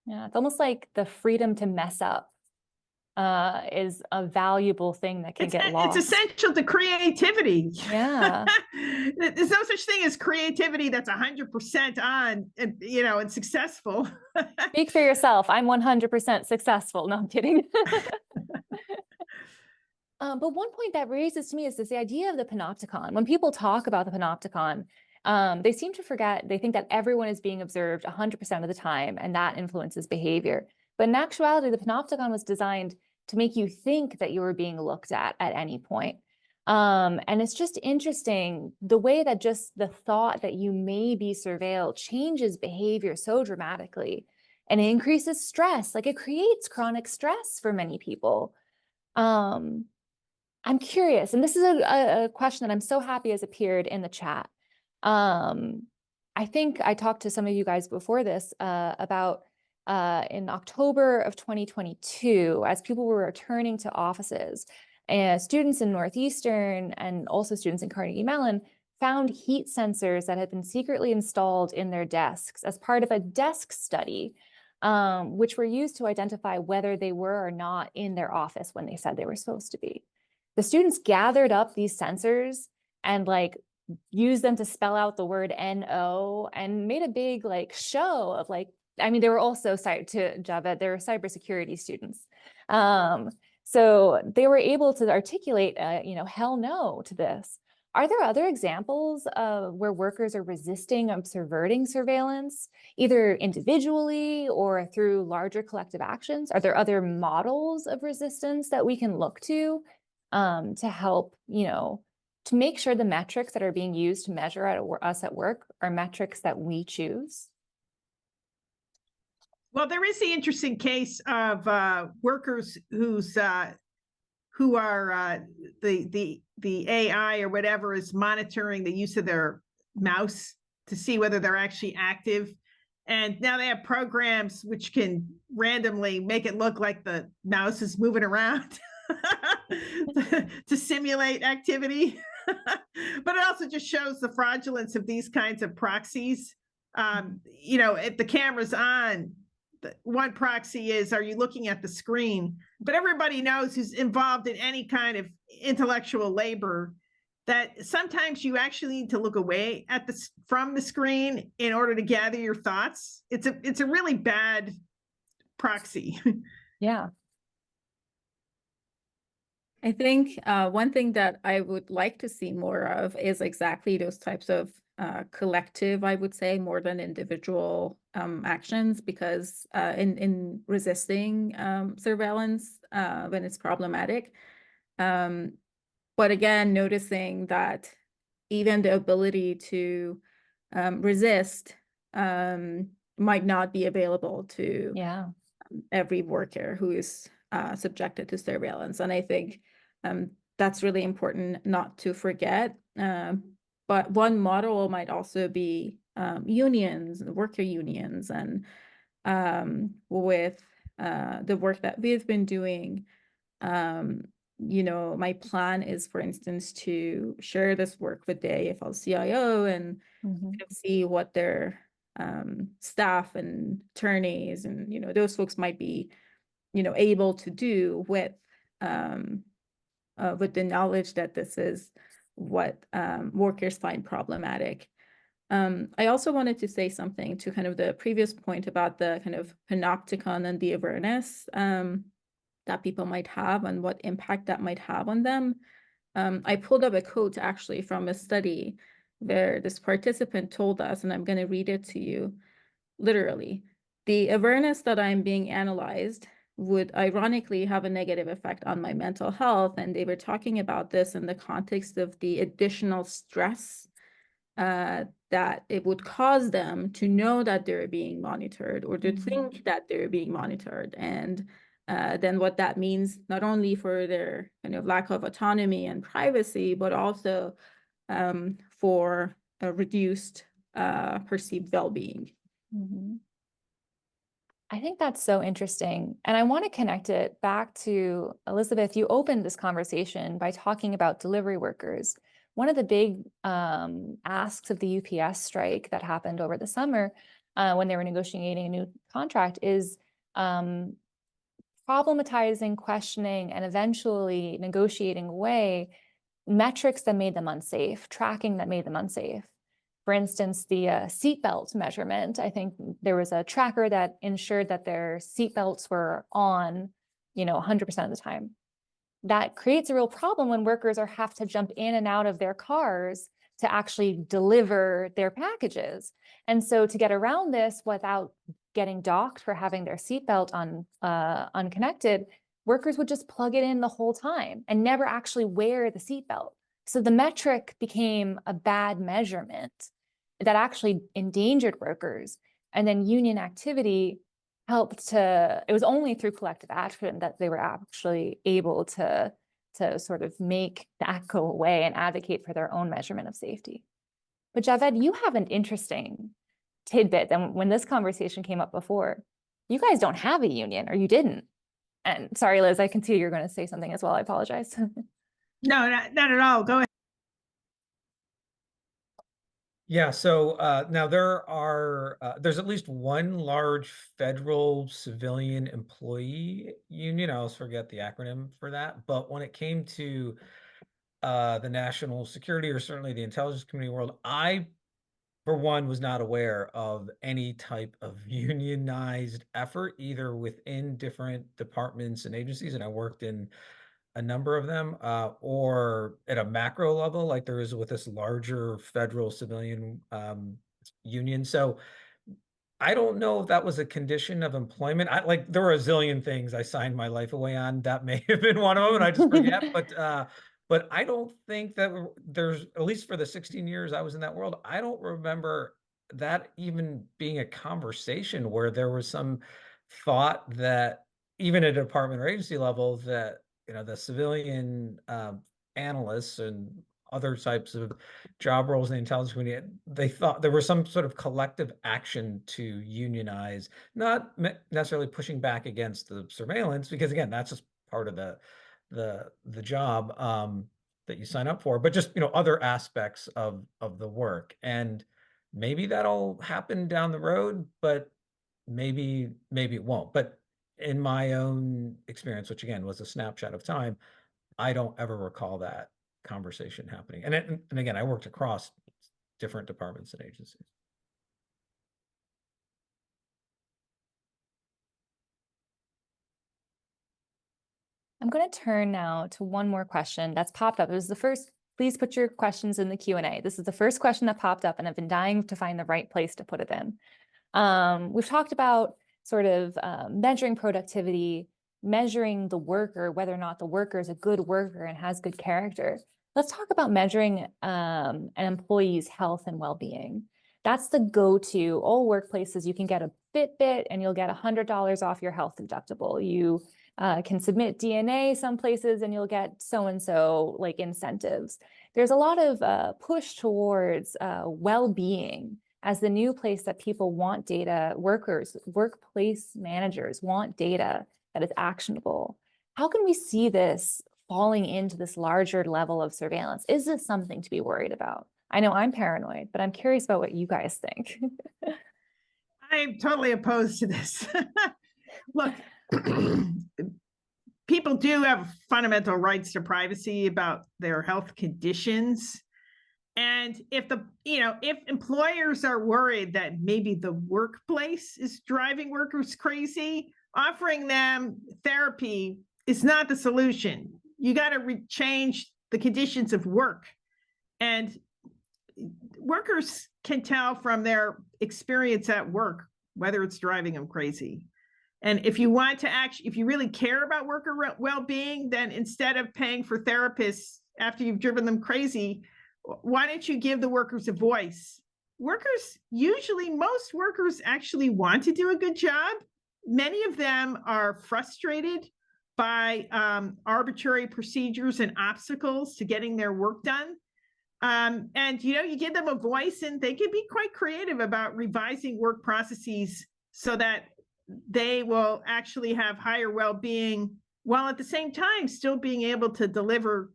Yeah, it's almost like the freedom to mess up is a valuable thing that can get lost. It's essential to creativity. Yeah. There's no such thing as creativity that's 100% on, and, you know, and successful. Speak for yourself. I'm 100% successful. No, I'm kidding. But one point that raises to me is this, the idea of the panopticon. When people talk about the panopticon, they seem to forget, they think that everyone is being observed 100% of the time, and that influences behavior. But in actuality, the panopticon was designed to make you think that you were being looked at any point. And it's just interesting the way that just the thought that you may be surveilled changes behavior so dramatically, and it increases stress. Like, it creates chronic stress for many people. I'm curious, and this is a question that I'm so happy has appeared in the chat. I think I talked to some of you guys before this about in October of 2022, as people were returning to offices, and students in Northeastern and also students in Carnegie Mellon found heat sensors that had been secretly installed in their desks as part of a desk study, which were used to identify whether they were or not in their office when they said they were supposed to be. The students gathered up these sensors and like used them to spell out the word NO and made a big like show of like, I mean, they were also to Javed, they were cybersecurity students. So they were able to articulate, you know, hell no to this. Are there other examples of where workers are resisting or subverting surveillance, either individually or through larger collective actions? Are there other models of resistance that we can look to help, you know, to make sure the metrics that are being used to measure us at work are metrics that we choose? Well, there is the interesting case of workers who are the AI or whatever is monitoring the use of their mouse to see whether they're actually active. And now they have programs which can randomly make it look like the mouse is moving around to simulate activity. But it also just shows the fraudulence of these kinds of proxies. You know, if the camera's on, one proxy is, are you looking at the screen? But everybody knows who's involved in any kind of intellectual labor that sometimes you actually need to look away from the screen in order to gather your thoughts. It's a really bad proxy. Yeah. I think one thing that I would like to see more of is exactly those types of collective, I would say, more than individual actions, because in resisting surveillance when it's problematic. But again, noticing that even the ability to resist might not be available to every worker who is subjected to surveillance. And I think that's really important not to forget. But one model might also be unions, worker unions, and with the work that we've been doing, you know, my plan is, for instance, to share this work with the AFL-CIO and see what their staff and attorneys and, you know, those folks might be, you know, able to do with the knowledge that this is what workers find problematic. I also wanted to say something to kind of the previous point about the kind of panopticon and the awareness that people might have and what impact that might have on them. I pulled up a quote actually from a study where this participant told us, and I'm going to read it to you literally. The awareness that I'm being analyzed would ironically have a negative effect on my mental health. And they were talking about this in the context of the additional stress that it would cause them to know that they're being monitored or to think that they're being monitored. And then what that means, not only for their kind of lack of autonomy and privacy, but also for a reduced perceived well-being. I think that's so interesting. And I want to connect it back to, Elizabeth, you opened this conversation by talking about delivery workers. One of the big asks of the UPS strike that happened over the summer when they were negotiating a new contract is problematizing, questioning, and eventually negotiating away metrics that made them unsafe, tracking that made them unsafe. For instance, the seatbelt measurement, I think there was a tracker that ensured that their seatbelts were on, 100% of the time. That creates a real problem when workers have to jump in and out of their cars to actually deliver their packages. And so to get around this without getting docked for having their seatbelt unconnected, workers would just plug it in the whole time and never actually wear the seatbelt. So the metric became a bad measurement that actually endangered workers. And then union activity helped it was only through collective action that they were actually able to sort of make that go away and advocate for their own measurement of safety. But Javed, you have an interesting tidbit that when this conversation came up before, you guys don't have a union, or you didn't. And sorry, Liz, I can see you're going to say something as well. I apologize. No, not at all. Go ahead. Yeah, so now there's at least one large federal civilian employee union. I always forget the acronym for that. But when it came to the national security, or certainly the intelligence community world, I, for one, was not aware of any type of unionized effort, either within different departments and agencies, and I worked in a number of them, or at a macro level, like there is with this larger federal civilian union. So I don't know if that was a condition of employment. There were a zillion things I signed my life away on. That may have been one of them, and I just forget. But I don't think that there's, at least for the 16 years I was in that world, I don't remember that even being a conversation where there was some thought that even at a department or agency level that, the civilian analysts and other types of job roles in the intelligence community, they thought there was some sort of collective action to unionize, not necessarily pushing back against the surveillance, because again, that's just part of the job that you sign up for, but just, other aspects of the work. And maybe that'll happen down the road, but maybe it won't. But in my own experience, which again was a snapshot of time, I don't ever recall that conversation happening. And again, I worked across different departments and agencies. I'm going to turn now to one more question that's popped up. It was the first. Please put your questions in the Q&A. This is the first question that popped up, and I've been dying to find the right place to put it in. We've talked about sort of measuring productivity, measuring the worker, whether or not the worker is a good worker and has good character. Let's talk about measuring an employee's health and well-being. That's the go-to. All workplaces, you can get a Fitbit and you'll get $100 off your health deductible. You can submit DNA some places and you'll get so-and-so like incentives. There's a lot of push towards well-being as the new place that people want data. Workers, workplace managers want data that is actionable. How can we see this falling into this larger level of surveillance? Is this something to be worried about? I know I'm paranoid, but I'm curious about what you guys think. I'm totally opposed to this. Look, people do have fundamental rights to privacy about their health conditions. And if if employers are worried that maybe the workplace is driving workers crazy, offering them therapy is not the solution. You got to change the conditions of work. And workers can tell from their experience at work whether it's driving them crazy. And if you want to if you really care about worker well-being, then instead of paying for therapists after you've driven them crazy, why don't you give the workers a voice? Most workers actually want to do a good job. Many of them are frustrated by arbitrary procedures and obstacles to getting their work done. And you give them a voice and they can be quite creative about revising work processes so that they will actually have higher well-being while at the same time still being able to deliver,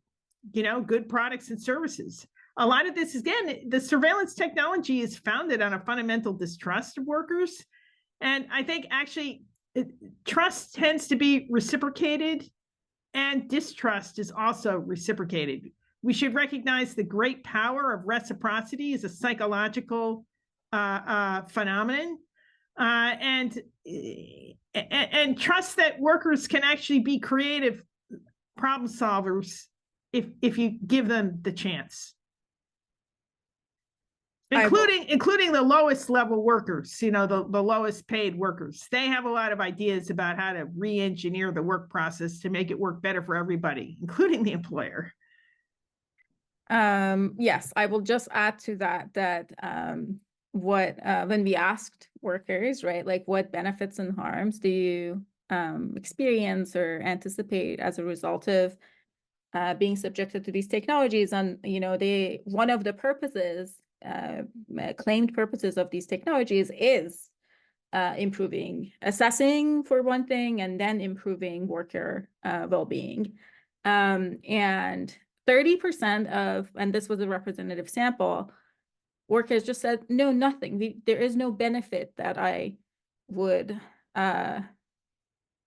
good products and services. A lot of this, again, the surveillance technology is founded on a fundamental distrust of workers. And I think actually trust tends to be reciprocated and distrust is also reciprocated. We should recognize the great power of reciprocity as a psychological phenomenon, and trust that workers can actually be creative problem solvers if you give them the chance. Including the lowest level workers, the lowest paid workers. They have a lot of ideas about how to re-engineer the work process to make it work better for everybody, including the employer. Yes, I will just add to that when we asked workers, right, like what benefits and harms do you experience or anticipate as a result of being subjected to these technologies, and one of the purposes, claimed purposes of these technologies is assessing for one thing, and then improving worker well-being. And 30% of, and this was a representative sample, workers just said, no, nothing. There is no benefit that I would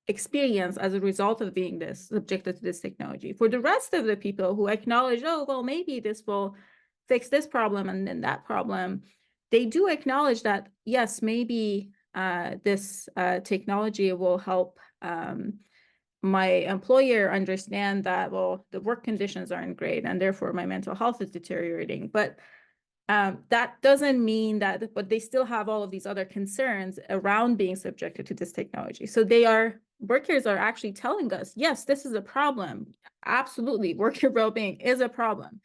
experience as a result of being subjected to this technology. For the rest of the people who acknowledge, oh, well, maybe this will fix this problem and then that problem, they do acknowledge that, yes, maybe this technology will help my employer understand that, well, the work conditions aren't great and therefore my mental health is deteriorating. But that doesn't mean that, but they still have all of these other concerns around being subjected to this technology. So workers are actually telling us, yes, this is a problem. Absolutely, worker well-being is a problem.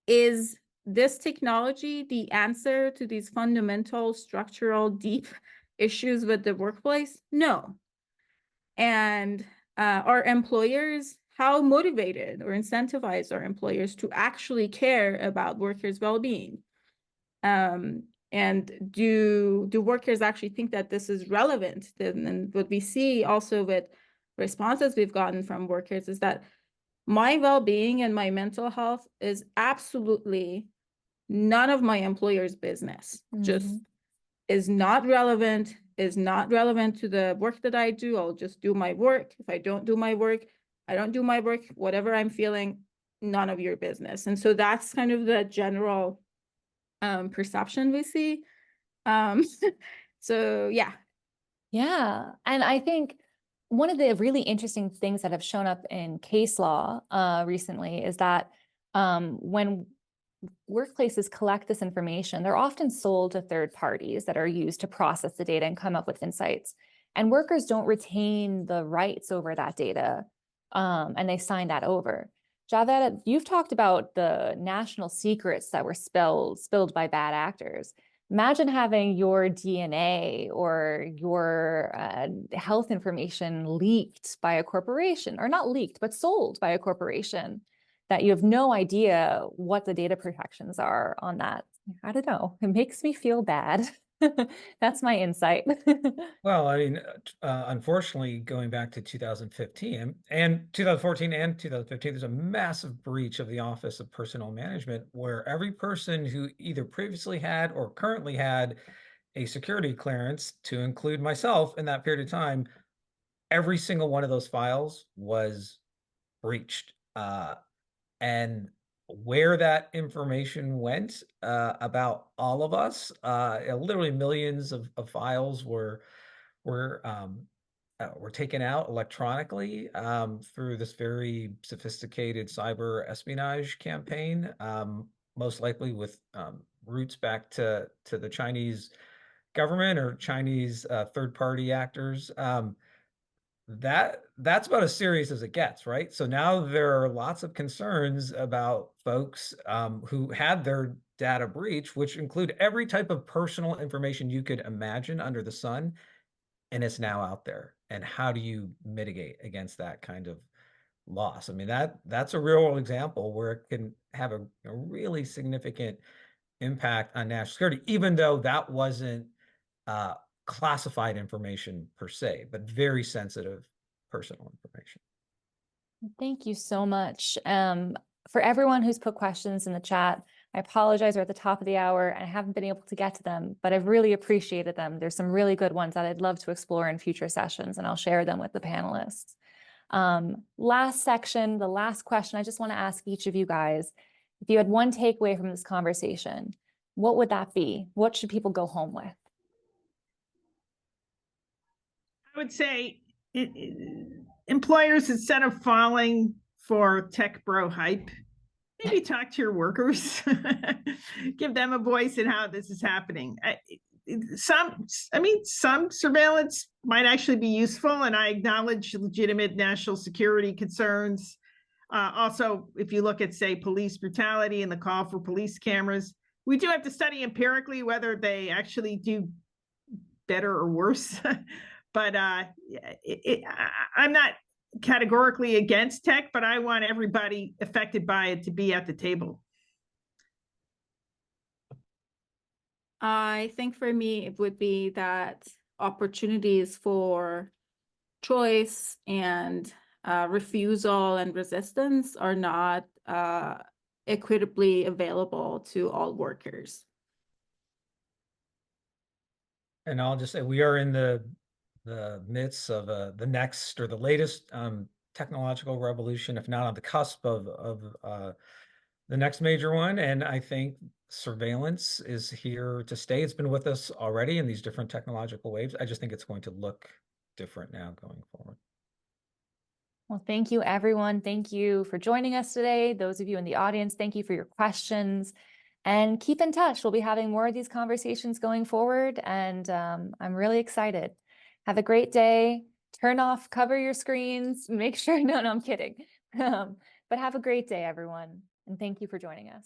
Is this technology the answer to these fundamental, structural, deep issues with the workplace? No. And our employers, how motivated or incentivized are employers to actually care about workers' well-being? And do workers actually think that this is relevant? And what we see also with responses we've gotten from workers is that my well-being and my mental health is absolutely none of my employer's business. Just is not relevant to the work that I do. I'll just do my work. If I don't do my work, I don't do my work. Whatever I'm feeling, none of your business. And so that's kind of the general perception we see. So yeah. Yeah. And I think one of the really interesting things that have shown up in case law recently is that when workplaces collect this information, they're often sold to third parties that are used to process the data and come up with insights. And workers don't retain the rights over that data, and they sign that over. Javed, you've talked about the national secrets that were spilled by bad actors. Imagine having your DNA or your health information leaked by a corporation, or not leaked, but sold by a corporation, that you have no idea what the data protections are on that. I don't know. It makes me feel bad. That's my insight. Well, I mean, unfortunately, going back to 2015 and 2014 and 2015, there's a massive breach of the Office of Personnel Management where every person who either previously had or currently had a security clearance, to include myself in that period of time, every single one of those files was breached. And where that information went about all of us, literally millions of files were taken out electronically through this very sophisticated cyber espionage campaign, most likely with roots back to the Chinese government or Chinese third-party actors, that's about as serious as it gets, right? So now there are lots of concerns about folks who had their data breach, which include every type of personal information you could imagine under the sun, and it's now out there. And how do you mitigate against that kind of loss? I mean, that's a real example where it can have a really significant impact on national security, even though that wasn't classified information per se, but very sensitive personal information. Thank you so much. For everyone who's put questions in the chat, I apologize, we're at the top of the hour and I haven't been able to get to them, but I've really appreciated them. There's some really good ones that I'd love to explore in future sessions, and I'll share them with the panelists. Last section, the last question, I just want to ask each of you guys, if you had one takeaway from this conversation, what would that be? What should people go home with? I would say employers, instead of falling for tech bro hype, maybe talk to your workers, give them a voice in how this is happening. Some surveillance might actually be useful, and I acknowledge legitimate national security concerns. Also, if you look at, say, police brutality and the call for police cameras, we do have to study empirically whether they actually do better or worse. But I'm not categorically against tech, but I want everybody affected by it to be at the table. I think for me, it would be that opportunities for choice and refusal and resistance are not equitably available to all workers. And I'll just say we are in the midst of the next or the latest technological revolution, if not on the cusp of the next major one. And I think surveillance is here to stay. It's been with us already in these different technological waves. I just think it's going to look different now going forward. Well, thank you, everyone. Thank you for joining us today. Those of you in the audience, thank you for your questions. And keep in touch. We'll be having more of these conversations going forward. And I'm really excited. Have a great day. Turn off, cover your screens, make sure, no, I'm kidding. But have a great day, everyone. And thank you for joining us.